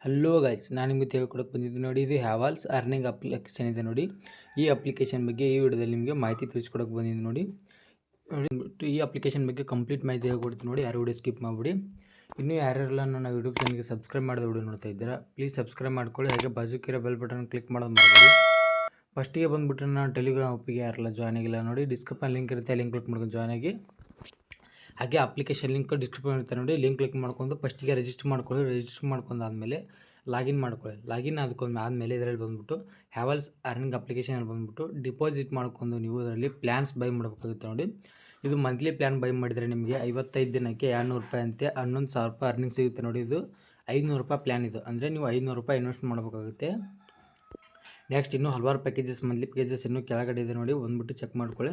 Hello guys, ನಾನು ನಿಮಗೆ ತಿಳ್ಕೊಡಕ್ಕೆ ಬಂದಿದ್ದು ನೋಡಿ. ಇದು ಹ್ಯಾವಲ್ಸ್ ಅರ್ನಿಂಗ್ ಅಪ್ಲಿಕೇಶನ್ ಇದೆ ನೋಡಿ. ಈ ಅಪ್ಲಿಕೇಶನ್ ಬಗ್ಗೆ ಈ ವಿಡಿಯೋದಲ್ಲಿ ನಿಮಗೆ ಮಾಹಿತಿ ತಿಳಿಸ್ಕೊಡಕ್ಕೆ ಬಂದಿದ್ದು ನೋಡಿ. ಈ ಅಪ್ಲಿಕೇಶನ್ ಬಗ್ಗೆ ಕಂಪ್ಲೀಟ್ ಮಾಹಿತಿ ಹೇಳ್ಕೊಡ್ತೀನಿ ನೋಡಿ. ಯಾರು ವಿಡಿಯೋ ಸ್ಕಿಪ್ ಮಾಡಿಬಿಡಿ. ಇನ್ನೂ ಯಾರ್ಯಾರೆಲ್ಲ ನನ್ನ ಯೂಟ್ಯೂಬ್ ಚಾನಲ್ಗೆ ಸಬ್ಸ್ಕ್ರೈಬ್ ಮಾಡಿದ ವಿಡಿಯೋ ನೋಡ್ತಾ ಇದ್ದೀರಾ, ಪ್ಲೀಸ್ ಸಬ್ಸ್ಕ್ರೈಬ್ ಮಾಡ್ಕೊಳ್ಳಿ. ಹಾಗೆ ಬಾಜುಕಿರೋ ಬೆಲ್ ಬಟನ್ ಕ್ಲಿಕ್ ಮಾಡೋದು ಮರಿಬೇಡಿ. ಫಸ್ಟಿಗೆ ಬಂದುಬಿಟ್ಟು ನಾನು ಟೆಲಿಗ್ರಾಮ್ ಆಪಿಗೆ ಯಾರೆಲ್ಲ ಜಾಯ್ನ್ ಆಗಿಲ್ಲ ನೋಡಿ, ಡಿಸ್ಕ್ರಿಪ್ಷನ್ ಲಿಂಕ್ ಇರುತ್ತೆ, ಲಿಂಕ್ ಕ್ಲಿಕ್ ಮಾಡ್ಕೊಂಡು ಜಾಯ್ನ್ ಆಗಿ. ಹಾಗೆ ಅಪ್ಲಿಕೇಶನ್ ಲಿಂಕ್ ಡಿಸ್ಕ್ರಿಪ್ಷನ್ ಇರುತ್ತೆ ನೋಡಿ, ಲಿಂಕ್ ಕ್ಲಿಕ್ ಮಾಡ್ಕೊಂಡು ಫಸ್ಟಿಗೆ ರಿಜಿಸ್ಟರ್ ಮಾಡ್ಕೊಳ್ಳಿ. ರಿಜಿಸ್ಟರ್ ಮಾಡ್ಕೊಂಡಾದ್ಮೇಲೆ ಲಾಗಿನ್ ಮಾಡ್ಕೊಳ್ಳಿ. ಲಾಗಿನ್ ಆದಮೇಲೆ ಇದರಲ್ಲಿ ಬಂದುಬಿಟ್ಟು ಹ್ಯಾವಲ್ಸ್ ಅರ್ನಿಂಗ್ ಅಪ್ಲಿಕೇಶನಲ್ಲಿ ಬಂದುಬಿಟ್ಟು ಡಿಪಾಸಿಟ್ ಮಾಡ್ಕೊಂಡು ನೀವು ಇದರಲ್ಲಿ ಪ್ಲ್ಯಾನ್ಸ್ ಬೈ ಮಾಡಬೇಕಾಗುತ್ತೆ ನೋಡಿ. ಇದು ಮಂತ್ಲಿ ಪ್ಲ್ಯಾನ್ ಬೈ ಮಾಡಿದರೆ ನಿಮಗೆ 55 ದಿನಕ್ಕೆ ₹200 ಅಂತೆ 11,000 ರೂಪಾಯಿ ಅರ್ನಿಂಗ್ ಸಿಗುತ್ತೆ ನೋಡಿ. ಇದು ₹500 ಪ್ಲ್ಯಾನ್ ಇದು, ಅಂದರೆ ನೀವು ₹500 ಇನ್ವೆಸ್ಟ್ ಮಾಡಬೇಕಾಗುತ್ತೆ. ನೆಕ್ಸ್ಟ್ ಇನ್ನೂ ಹಲವಾರು ಪ್ಯಾಕೇಜಸ್, ಮಂತ್ಲಿ ಪ್ಯಾಕೇಜಸ್ ಇನ್ನೂ ಕೆಳಗಡೆ ಇದೆ ನೋಡಿ, ಬಂದುಬಿಟ್ಟು ಚೆಕ್ ಮಾಡ್ಕೊಳ್ಳಿ.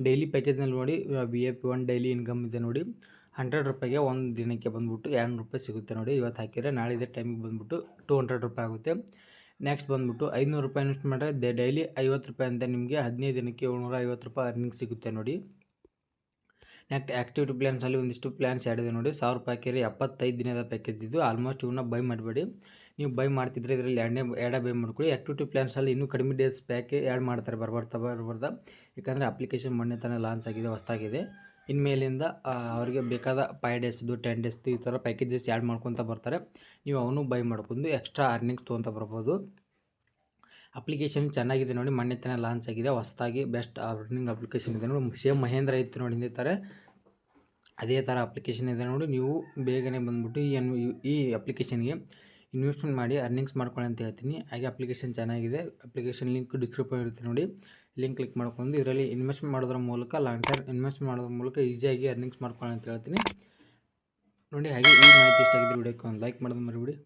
ಡೈಲಿ ಪ್ಯಾಕೇಜ್ನಲ್ಲಿ ನೋಡಿ VIP1 ಡೈಲಿ ಇನ್ಕಮ್ ಇದೆ ನೋಡಿ. ₹100 ಒಂದು ದಿನಕ್ಕೆ ಬಂದುಬಿಟ್ಟು ₹200 ಸಿಗುತ್ತೆ ನೋಡಿ. ಇವತ್ತು ಹಾಕಿದರೆ ನಾಳೆ ಇದೇ ಟೈಮಿಗೆ ಬಂದುಬಿಟ್ಟು ₹200 ಆಗುತ್ತೆ. ನೆಕ್ಸ್ಟ್ ಬಂದುಬಿಟ್ಟು ₹500 ಇನ್ವೆಸ್ಟ್ ಮಾಡಿದ್ರೆ ಡೈಲಿ ₹50 ಅಂತ ನಿಮಗೆ 15 ದಿನಕ್ಕೆ ₹750 ಅರ್ನಿಂಗ್ ಸಿಗುತ್ತೆ ನೋಡಿ. ನೆಕ್ಸ್ಟ್ ಆ್ಯಕ್ಟಿವಿಟಿ ಪ್ಲ್ಯಾನ್ಸಲ್ಲಿ ಒಂದಿಷ್ಟು ಪ್ಲ್ಯಾನ್ಸ್ ಆ್ಯಡ್ ಇದೆ ನೋಡಿ. ₹1000 ಹಾಕಿದರೆ 75 ದಿನದ ಪ್ಯಾಕೇಜ್ ಇದು. ಆಲ್ಮೋಸ್ಟ್ ಇವನ್ನ ಬೈ ಮಾಡಬೇಡಿ. ನೀವು ಬೈ ಮಾಡ್ತಿದ್ರೆ ಇದರಲ್ಲಿ ಎರಡೇ ಬೈ ಮಾಡ್ಕೊಳ್ಳಿ. ಆ್ಯಕ್ಟಿವಿಟಿ ಪ್ಲ್ಯಾನ್ಸಲ್ಲಿ ಇನ್ನೂ ಕಡಿಮೆ ಡೇಸ್ ಪ್ಯಾಕೆ ಆ್ಯಡ್ ಮಾಡ್ತಾರೆ ಬರ್ಬರ್ತಾ. ಯಾಕಂದರೆ ಅಪ್ಲಿಕೇಶನ್ ಮೊನ್ನೆ ತಾನೇ ಲಾಂಚ್ ಆಗಿದೆ, ಹೊಸದಾಗಿದೆ. ಇನ್ಮೇಲಿಂದ ಅವರಿಗೆ ಬೇಕಾದ 5 ಡೇಸ್ದು 10 ಡೇಸ್ದು ಈ ಥರ ಪ್ಯಾಕೇಜಸ್ ಆ್ಯಡ್ ಮಾಡ್ಕೊತ ಬರ್ತಾರೆ. ನೀವು ಅವನು ಬೈ ಮಾಡ್ಕೊಂಡು ಎಕ್ಸ್ಟ್ರಾ ಅರ್ನಿಂಗ್ಸ್ ತೊಗೊತ ಬರ್ಬೋದು. ಅಪ್ಲಿಕೇಶನ್ ಚೆನ್ನಾಗಿದೆ ನೋಡಿ, ಮೊನ್ನೆ ತಾನೇ ಲಾಂಚ್ ಆಗಿದೆ, ಹೊಸದಾಗಿ ಬೆಸ್ಟ್ ಅರ್ನಿಂಗ್ ಅಪ್ಲಿಕೇಶನ್ ಇದೆ ನೋಡಿ. ಸೇಮ್ ಮಹೇಂದ್ರ ಇತ್ತು ನೋಡಿ ಹಿಂದೆ ಥರ, ಅದೇ ಥರ ಅಪ್ಲಿಕೇಶನ್ ಇದೆ ನೋಡಿ. ನೀವು ಬೇಗನೆ ಬಂದುಬಿಟ್ಟು ಈ ಅಪ್ಲಿಕೇಶನ್ಗೆ ಇನ್ವೆಸ್ಟ್ಮೆಂಟ್ ಮಾಡಿ ಅರ್ನಿಂಗ್ಸ್ ಮಾಡ್ಕೊಳ್ಳಿ ಅಂತ ಹೇಳ್ತೀನಿ. ಹಾಗೆ ಅಪ್ಲಿಕೇಶನ್ ಚೆನ್ನಾಗಿದೆ. ಅಪ್ಲಿಕೇಶನ್ ಲಿಂಕ್ ಡಿಸ್ಕ್ರಿಪ್ಷನ್ ಇರುತ್ತೆ ನೋಡಿ, ಲಿಂಕ್ ಕ್ಲಿಕ್ ಮಾಡ್ಕೊಂಡು ಇದರಲ್ಲಿ ಇನ್ವೆಸ್ಟ್ ಮಾಡೋದ್ರ ಮೂಲಕ, ಲಾಂಗ್ ಟರ್ಮ್ ಇನ್ವೆಸ್ಟ್ ಮಾಡೋದ್ರ ಮೂಲಕ ಈಸಿಯಾಗಿ ಅರ್ನಿಂಗ್ಸ್ ಮಾಡ್ಕೊಳ್ಳಿ ಅಂತ ಹೇಳ್ತೀನಿ ನೋಡಿ. ಹಾಗೆ ಈ ಮಾಹಿತಿ ಇಷ್ಟ ಆಗಿದ್ದರೆ ವಿಡಿಯೋಕ್ಕೆ ಒಂದು ಲೈಕ್ ಮಾಡೋದು ಮರಿಬೇಡಿ.